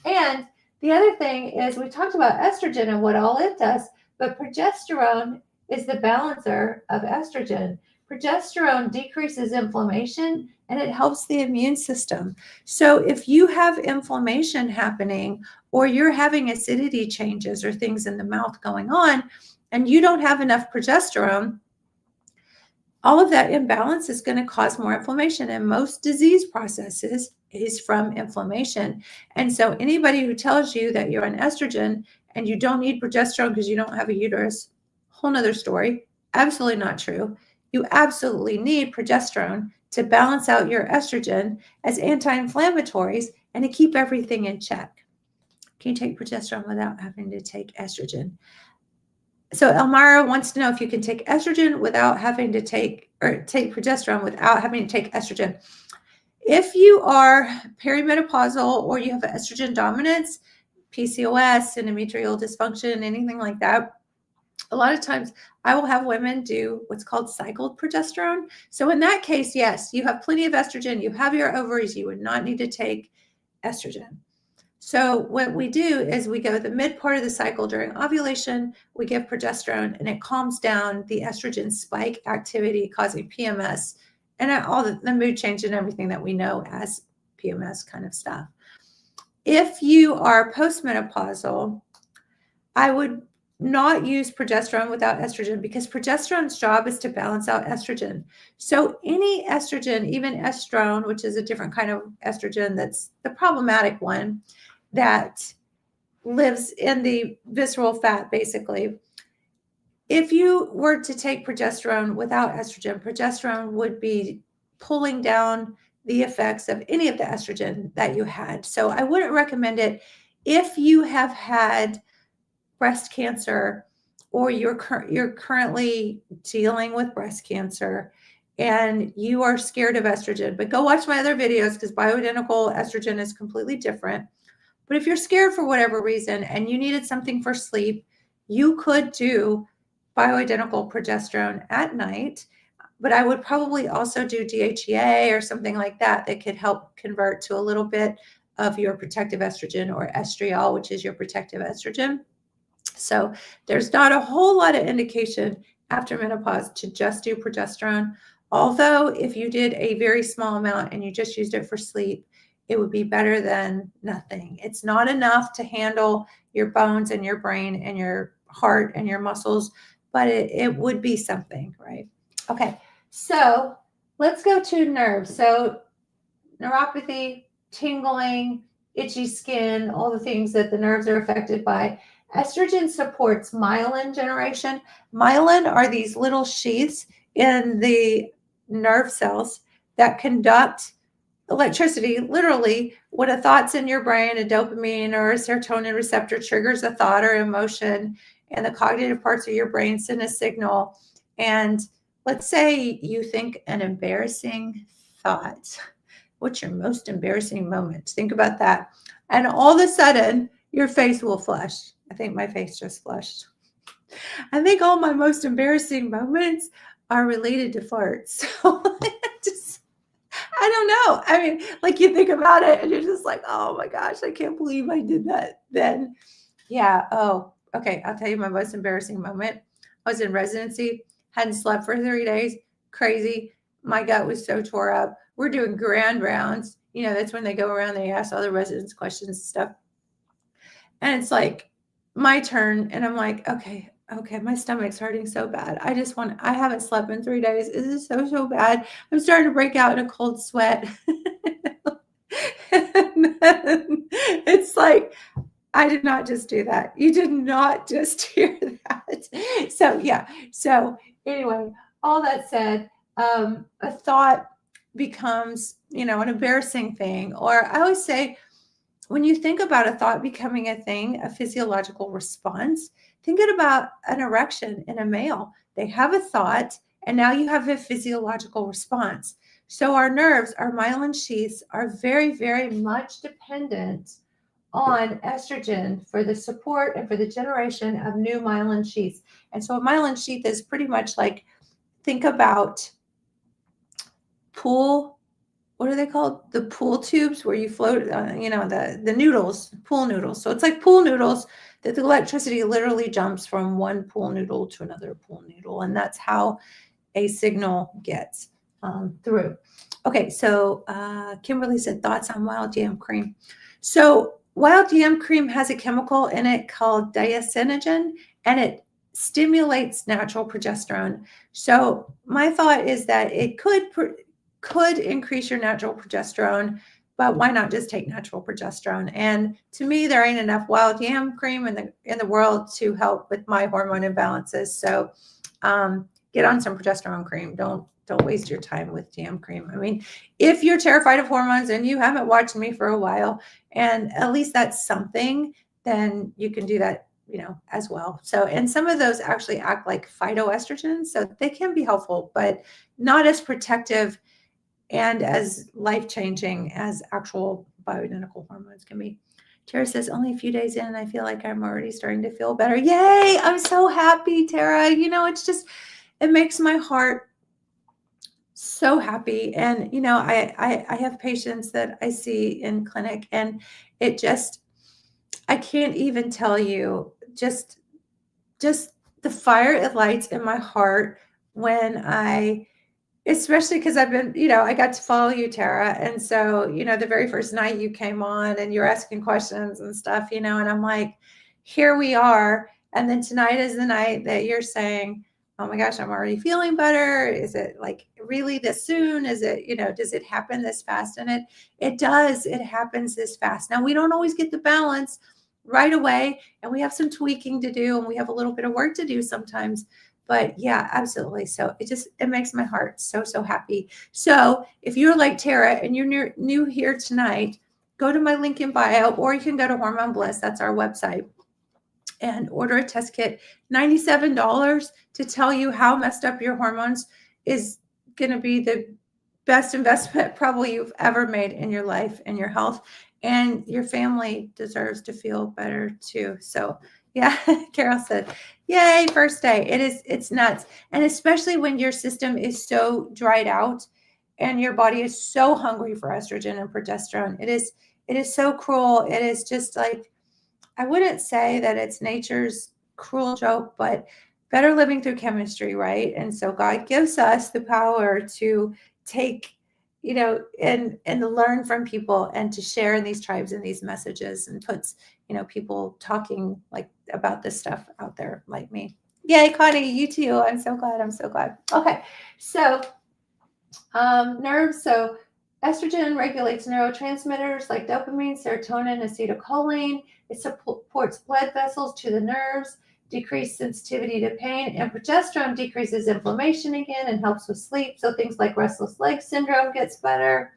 Speaker 1: And the other thing is, we talked about estrogen and what all it does, but progesterone is the balancer of estrogen. Progesterone decreases inflammation and it helps the immune system. So if you have inflammation happening, or you're having acidity changes or things in the mouth going on, and you don't have enough progesterone, all of that imbalance is going to cause more inflammation. And most disease processes is from inflammation. And so anybody who tells you that you're on estrogen and you don't need progesterone because you don't have a uterus, whole nother story. Absolutely not true. You absolutely need progesterone to balance out your estrogen as anti-inflammatories and to keep everything in check. Can you take progesterone without having to take estrogen? So Elmira wants to know if you can take estrogen without having to take progesterone without having to take estrogen. If you are perimenopausal or you have estrogen dominance, PCOS, endometrial dysfunction, anything like that, a lot of times I will have women do what's called cycled progesterone. So in that case, yes, you have plenty of estrogen, you have your ovaries, you would not need to take estrogen. So what we do is we go the mid part of the cycle during ovulation, we give progesterone, and it calms down the estrogen spike activity causing PMS and all the mood change and everything that we know as PMS kind of stuff. If you are postmenopausal, I would not use progesterone without estrogen, because progesterone's job is to balance out estrogen. So any estrogen, even estrone, which is a different kind of estrogen that's the problematic one, that lives in the visceral fat, basically. If you were to take progesterone without estrogen, progesterone would be pulling down the effects of any of the estrogen that you had. So I wouldn't recommend it if you have had breast cancer, or you're currently dealing with breast cancer and you are scared of estrogen. But go watch my other videos, because bioidentical estrogen is completely different. But if you're scared for whatever reason and you needed something for sleep, you could do bioidentical progesterone at night. But I would probably also do DHEA or something like that that could help convert to a little bit of your protective estrogen, or estriol, which is your protective estrogen. So there's not a whole lot of indication after menopause to just do progesterone. Although if you did a very small amount and you just used it for sleep, it would be better than nothing. It's not enough to handle your bones and your brain and your heart and your muscles, but it would be something, right? Okay, so let's go to nerves. So neuropathy, tingling, itchy skin, all the things that the nerves are affected by. Estrogen supports myelin generation. Myelin are these little sheaths in the nerve cells that conduct electricity. Literally, when a thought's in your brain, a dopamine or a serotonin receptor triggers a thought or emotion, and the cognitive parts of your brain send a signal. And let's say you think an embarrassing thought. What's your most embarrassing moment? Think about that. And all of a sudden, your face will flush. I think my face just flushed. I think all my most embarrassing moments are related to farts. So just, I don't know. I mean, like you think about it and you're just like, oh my gosh, I can't believe I did that then. Yeah. Oh, okay. I'll tell you my most embarrassing moment. I was in residency, hadn't slept for 3 days, crazy. My gut was so tore up. We're doing grand rounds. You know, that's when they go around, they ask all the residents questions and stuff. And it's like my turn. And I'm like, okay, my stomach's hurting so bad. I haven't slept in 3 days. This is so bad. I'm starting to break out in a cold sweat. It's like, I did not just do that. You did not just hear that. So, yeah. So, anyway, all that said, a thought becomes, an embarrassing thing. Or I always say, when you think about a thought becoming a thing, a physiological response, think about an erection in a male. They have a thought, and now you have a physiological response. So, our nerves, our myelin sheaths, are very, very much dependent on estrogen for the support and for the generation of new myelin sheaths. And so a myelin sheath is pretty much like, think about pool, what are they called? The pool tubes where you float, the noodles, pool noodles. So it's like pool noodles that the electricity literally jumps from one pool noodle to another pool noodle. And that's how a signal gets through. Okay, so Kimberly said thoughts on wild yam cream. So wild yam cream has a chemical in it called digestion, and it stimulates natural progesterone. So my thought is that it could increase your natural progesterone, but why not just take natural progesterone? And to me, there ain't enough wild yam cream in the world to help with my hormone imbalances. So get on some progesterone cream. Don't waste your time with yam cream. I mean, if you're terrified of hormones and you haven't watched me for a while, and at least that's something, then you can do that, as well. So, and some of those actually act like phytoestrogens, so they can be helpful, but not as protective and as life-changing as actual bioidentical hormones can be. Tara says, only a few days in, I feel like I'm already starting to feel better. Yay! I'm so happy, Tara. It's just, it makes my heart so happy. And, I have patients that I see in clinic, and it just, I can't even tell you just the fire it lights in my heart when especially because I've been, I got to follow you, Tara. And so, the very first night you came on and you're asking questions and stuff, and I'm like, here we are. And then tonight is the night that you're saying, oh my gosh, I'm already feeling better. Is it like really this soon? Is it, does it happen this fast? And it does. It happens this fast. Now, we don't always get the balance right away, and we have some tweaking to do, and we have a little bit of work to do sometimes. But yeah, absolutely. So it makes my heart so happy. So if you're like Tara and you're new here tonight, go to my link in bio, or you can go to Hormone Bliss. That's our website, and order a test kit. $97 to tell you how messed up your hormones is going to be the best investment probably you've ever made in your life and your health, and your family deserves to feel better too. So yeah, Carol said, yay, first day. It's nuts. And especially when your system is so dried out and your body is so hungry for estrogen and progesterone. It is so cruel. It is just like, I wouldn't say that it's nature's cruel joke, but better living through chemistry, right? And so God gives us the power to take, and learn from people, and to share in these tribes and these messages, and puts, people talking like about this stuff out there like me. Yay, Connie, you too. I'm so glad. Okay. So nerves. So Estrogen regulates neurotransmitters like dopamine, serotonin, acetylcholine. It supports blood vessels to the nerves, decreased sensitivity to pain, and progesterone decreases inflammation again and helps with sleep. So things like restless leg syndrome gets better.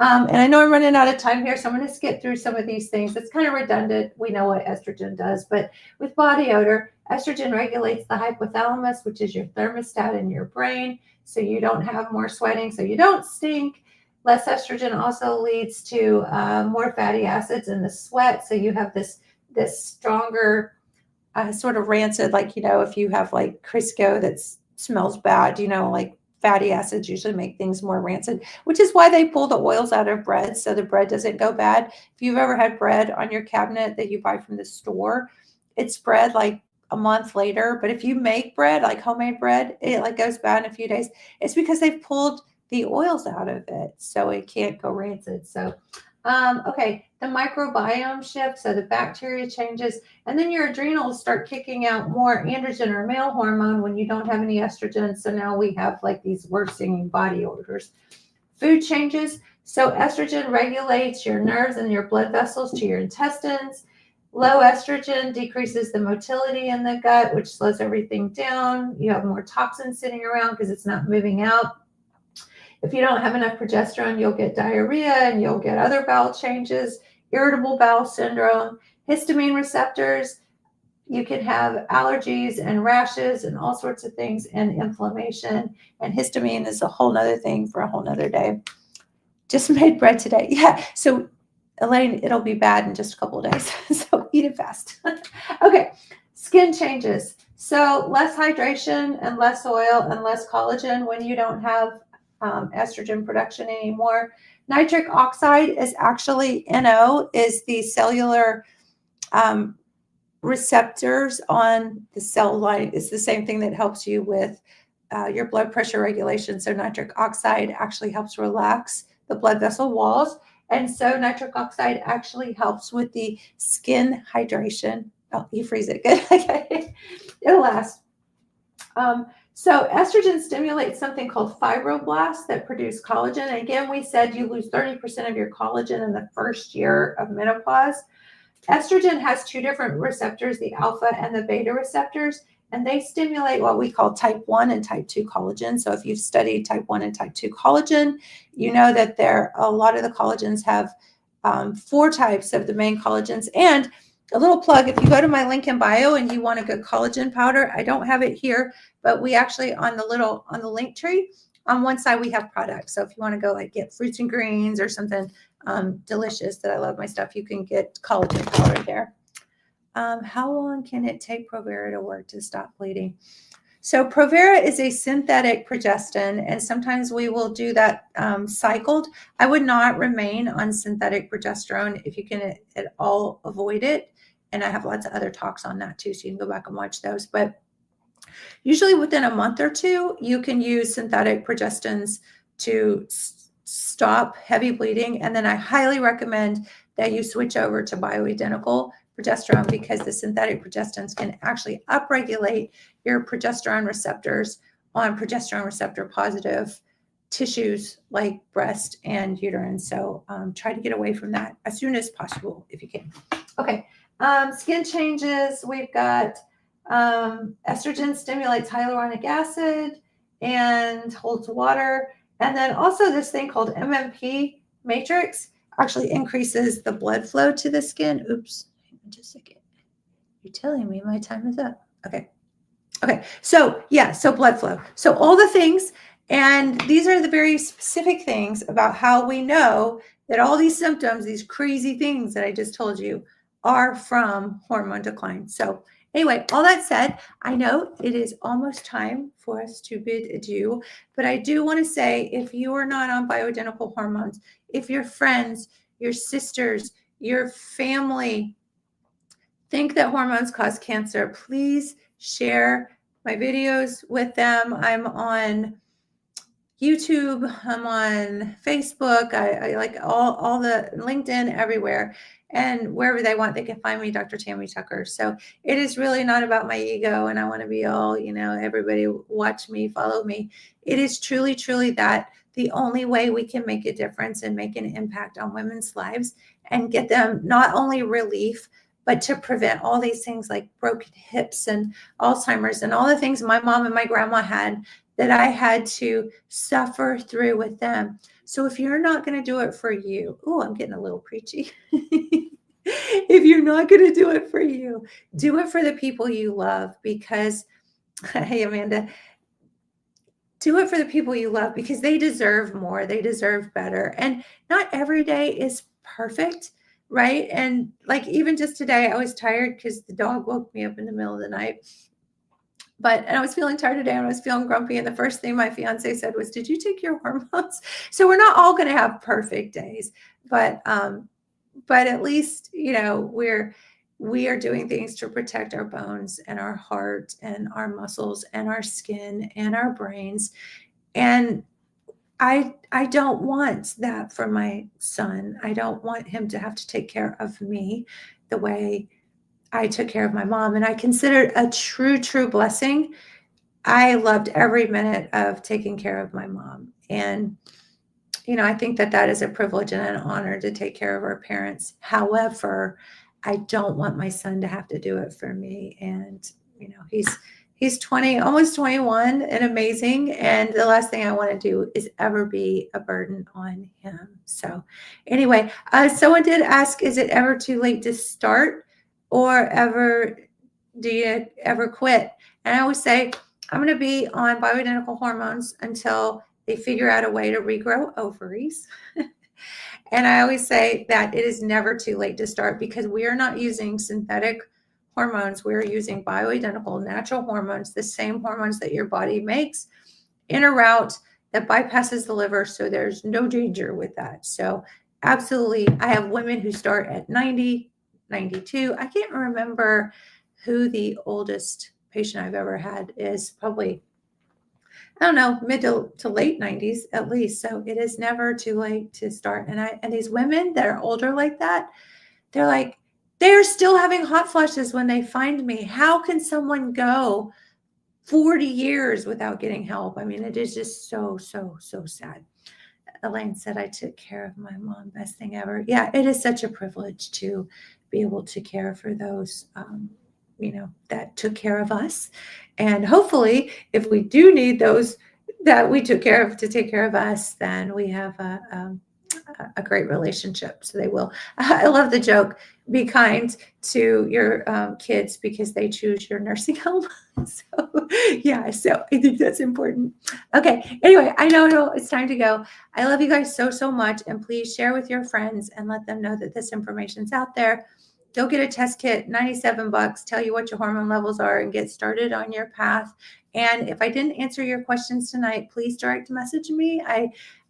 Speaker 1: And I know I'm running out of time here, so I'm going to skip through some of these things. It's kind of redundant. We know what estrogen does, but with body odor, estrogen regulates the hypothalamus, which is your thermostat in your brain, so you don't have more sweating, so you don't stink. Less estrogen also leads to more fatty acids in the sweat, so you have this stronger sort of rancid, like, if you have like Crisco that smells bad, like fatty acids usually make things more rancid, which is why they pull the oils out of bread so the bread doesn't go bad. If you've ever had bread on your cabinet that you buy from the store, it's bread like a month later. But if you make bread, like homemade bread, it like goes bad in a few days. It's because they've pulled the oils out of it, so it can't go rancid. So okay, the microbiome shifts, so the bacteria changes, and then your adrenals start kicking out more androgen or male hormone when you don't have any estrogen. So now we have like these worse singing body odors. Food changes. So estrogen regulates your nerves and your blood vessels to your intestines. Low estrogen decreases the motility in the gut, which slows everything down. You have more toxins sitting around because it's not moving out. If you don't have enough progesterone, you'll get diarrhea and you'll get other bowel changes, irritable bowel syndrome, histamine receptors. You can have allergies and rashes and all sorts of things and inflammation. And histamine is a whole nother thing for a whole nother day. Just made bread today. Yeah. So Elaine, it'll be bad in just a couple of days. So eat it fast. Okay. Skin changes. So less hydration and less oil and less collagen when you don't have estrogen production anymore. Nitric oxide is actually NO, is the cellular receptors on the cell line. It's the same thing that helps you with your blood pressure regulation. So nitric oxide actually helps relax the blood vessel walls. And so nitric oxide actually helps with the skin hydration. Oh, you freeze it. Good. Okay. It'll last. So estrogen stimulates something called fibroblasts that produce collagen. And again, we said you lose 30% of your collagen in the first year of menopause. Estrogen has two different receptors, the alpha and the beta receptors, and they stimulate what we call type 1 and type 2 collagen. So if you've studied type 1 and type 2 collagen, you know that a lot of the collagens have 4 types of the main collagens. And a little plug, if you go to my link in bio and you want a good collagen powder, I don't have it here, but we actually on the link tree, on one side we have products. So if you want to go like get fruits and greens or something delicious that I love my stuff, you can get collagen powder there. How long can it take Provera to work to stop bleeding? So Provera is a synthetic progestin, and sometimes we will do that cycled. I would not remain on synthetic progesterone if you can at all avoid it. And I have lots of other talks on that too, so you can go back and watch those. But usually within a month or two, you can use synthetic progestins to stop heavy bleeding. And then I highly recommend that you switch over to bioidentical progesterone, because the synthetic progestins can actually upregulate your progesterone receptors on progesterone receptor positive tissues like breast and uterine. So try to get away from that as soon as possible if you can. Okay. Skin changes. We've got estrogen stimulates hyaluronic acid and holds water. And then also this thing called MMP matrix actually increases the blood flow to the skin. Oops. Just a second. You're telling me my time is up. Okay. So yeah, so blood flow. So all the things, and these are the very specific things about how we know that all these symptoms, these crazy things that I just told you, are from hormone decline. So anyway, all that said, I know it is almost time for us to bid adieu, but I do want to say, if you are not on bioidentical hormones, if your friends, your sisters, your family think that hormones cause cancer, please share my videos with them. I'm on YouTube, I'm on Facebook, I like all the LinkedIn, everywhere. And wherever they want, they can find me, Dr. Tammy Tucker. So it is really not about my ego and I want to be all, everybody watch me, follow me. It is truly, truly that the only way we can make a difference and make an impact on women's lives and get them not only relief, but to prevent all these things like broken hips and Alzheimer's and all the things my mom and my grandma had that I had to suffer through with them. So if you're not going to do it for you, oh, I'm getting a little preachy. If you're not going to do it for you, do it for the people you love because, hey, Amanda, do it for the people you love because they deserve more. They deserve better. And not every day is perfect, right? And like even just today, I was tired because the dog woke me up in the middle of the night. And I was feeling tired today and I was feeling grumpy. And the first thing my fiance said was, "Did you take your hormones?" So we're not all going to have perfect days, but at least, we are doing things to protect our bones and our heart and our muscles and our skin and our brains. And I don't want that for my son. I don't want him to have to take care of me the way I took care of my mom. And I consider it a true blessing. I loved every minute of taking care of my mom. And, I think that is a privilege and an honor to take care of our parents. However, I don't want my son to have to do it for me. And, he's 20, almost 21 and amazing. And the last thing I want to do is ever be a burden on him. So anyway, someone did ask, is it ever too late to start or do you ever quit? And I always say, I'm going to be on bioidentical hormones until they figure out a way to regrow ovaries. And I always say that it is never too late to start because we are not using synthetic hormones. We're using bioidentical natural hormones, the same hormones that your body makes in a route that bypasses the liver. So there's no danger with that. So absolutely. I have women who start at 90, 92. I can't remember who the oldest patient I've ever had is, probably, I don't know, mid to late 90s at least. So it is never too late to start. And these women that are older like that, they're still having hot flashes when they find me. How can someone go 40 years without getting help? I mean, it is just so sad. Elaine said, I took care of my mom. Best thing ever. Yeah, it is such a privilege to be able to care for those, that took care of us. And hopefully, if we do need those that we took care of to take care of us, then we have a great relationship. So they will. I love the joke. Be kind to your kids because they choose your nursing home. So I think that's important. Okay. Anyway, I know it's time to go. I love you guys so much. And please share with your friends and let them know that this information's out there. Go get a test kit, $97, tell you what your hormone levels are and get started on your path. And if I didn't answer your questions tonight, please direct message me.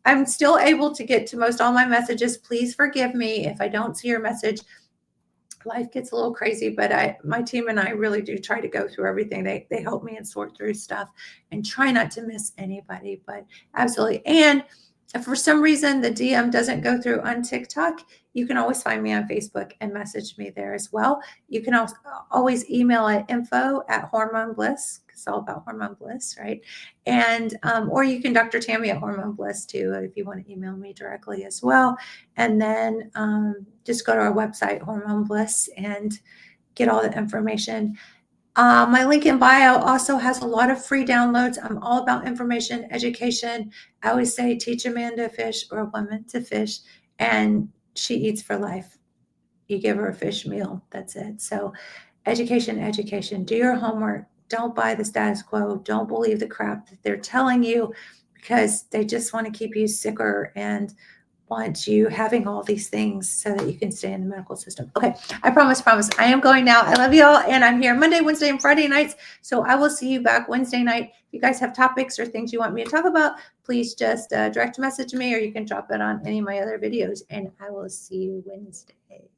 Speaker 1: I'm still able to get to most all my messages. Please forgive me if I don't see your message. Life gets a little crazy, but my team and I really do try to go through everything. They help me and sort through stuff and try not to miss anybody, but absolutely. And if for some reason the DM doesn't go through on TikTok, you can always find me on Facebook and message me there as well. You can also always email at info@Hormone Bliss. It's all about Hormone Bliss, right? And or you can Dr. Tammy at Hormone Bliss too, if you want to email me directly as well. And then just go to our website, Hormone Bliss, and get all the information. My link in bio also has a lot of free downloads. I'm all about information, education. I always say, teach a man to fish or a woman to fish, and she eats for life. You give her a fish meal. That's it. So education. Do your homework. Don't buy the status quo. Don't believe the crap that they're telling you because they just want to keep you sicker and want you having all these things so that you can stay in the medical system. Okay, I promise. I am going now. I love you all, and I'm here Monday, Wednesday, and Friday nights. So I will see you back Wednesday night. If you guys have topics or things you want me to talk about, please just direct message me, or you can drop it on any of my other videos, and I will see you Wednesday.